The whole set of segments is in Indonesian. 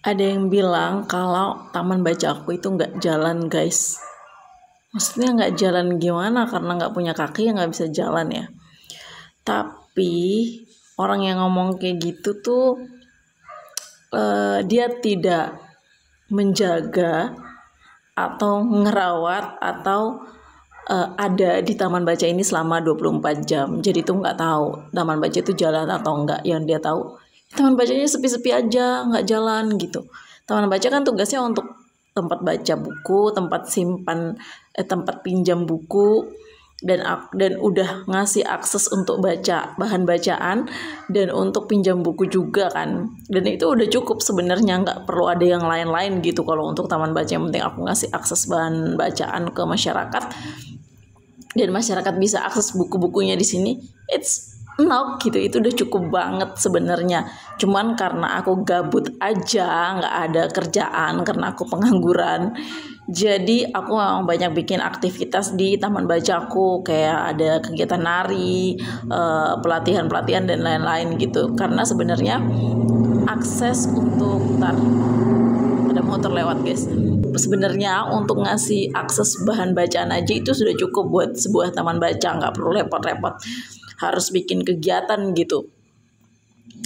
Ada yang bilang kalau taman baca aku itu nggak jalan, guys. Maksudnya nggak jalan gimana? Karena nggak punya kaki ya nggak bisa jalan ya. Tapi orang yang ngomong kayak gitu tuh dia tidak menjaga atau ngerawat atau ada di taman baca ini selama 24 jam. Jadi tuh nggak tahu taman baca itu jalan atau enggak. Yang dia tahu taman bacanya sepi-sepi aja, nggak jalan gitu. Taman baca kan tugasnya untuk tempat baca buku, tempat pinjam buku, dan udah ngasih akses untuk baca bahan bacaan dan untuk pinjam buku juga kan. Dan itu udah cukup sebenarnya, nggak perlu ada yang lain-lain gitu. Kalau untuk taman baca yang penting aku ngasih akses bahan bacaan ke masyarakat dan masyarakat bisa akses buku-bukunya di sini, it's enough gitu. Itu udah cukup banget sebenarnya. Cuman karena aku gabut aja, nggak ada kerjaan karena aku pengangguran, jadi aku memang banyak bikin aktivitas di taman baca aku, kayak ada kegiatan nari, pelatihan-pelatihan dan lain-lain gitu. Karena sebenarnya akses untuk ada motor lewat, guys. Sebenarnya untuk ngasih akses bahan bacaan aja itu sudah cukup buat sebuah taman baca, nggak perlu repot-repot harus bikin kegiatan gitu.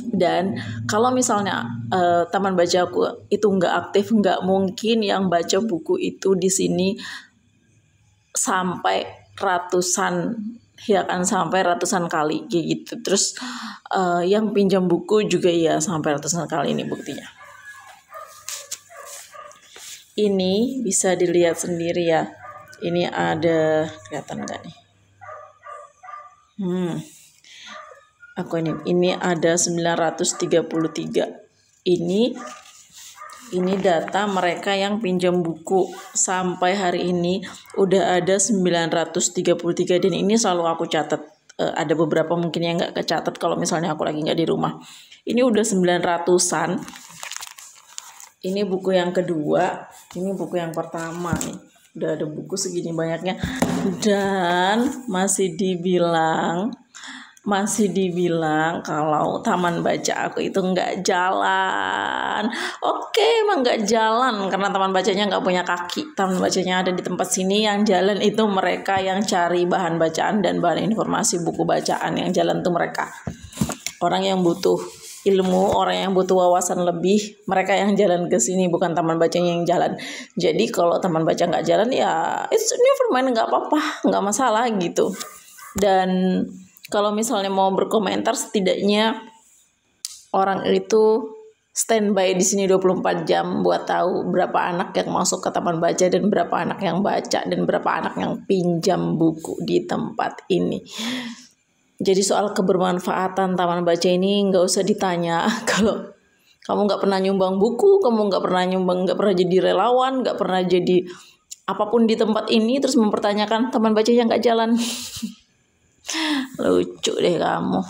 Dan kalau misalnya taman baca aku itu nggak aktif, nggak mungkin yang baca buku itu di sini sampai ratusan, ya kan, sampai ratusan kali kayak gitu. Terus yang pinjam buku juga ya sampai ratusan kali, ini buktinya. Ini bisa dilihat sendiri ya. Ini ada, kelihatan nggak nih? Aku ini ada 933. Ini data mereka yang pinjam buku sampai hari ini udah ada 933, dan ini selalu aku catat. Ada beberapa mungkin yang nggak kecatat kalau misalnya aku lagi nggak di rumah. Ini udah 900-an. Ini buku yang kedua, ini buku yang pertama nih. Udah ada buku segini banyaknya, dan masih dibilang kalau taman baca aku itu nggak jalan. Oke, emang nggak jalan karena taman bacanya nggak punya kaki. Taman bacanya ada di tempat sini, yang jalan itu mereka yang cari bahan bacaan dan bahan informasi buku bacaan. Yang jalan tuh mereka, orang yang butuh ilmu, orang yang butuh wawasan lebih, mereka yang jalan ke sini, bukan taman bacanya yang jalan. Jadi kalau taman baca nggak jalan ya it's never mind, nggak apa-apa, nggak masalah gitu. Dan kalau misalnya mau berkomentar, setidaknya orang itu standby di sini 24 jam buat tahu berapa anak yang masuk ke taman baca dan berapa anak yang baca dan berapa anak yang pinjam buku di tempat ini. Jadi soal kebermanfaatan taman baca ini nggak usah ditanya. Kalau kamu nggak pernah nyumbang buku, kamu nggak pernah jadi relawan, nggak pernah jadi apapun di tempat ini, terus mempertanyakan taman bacanya nggak jalan. Lucu deh kamu.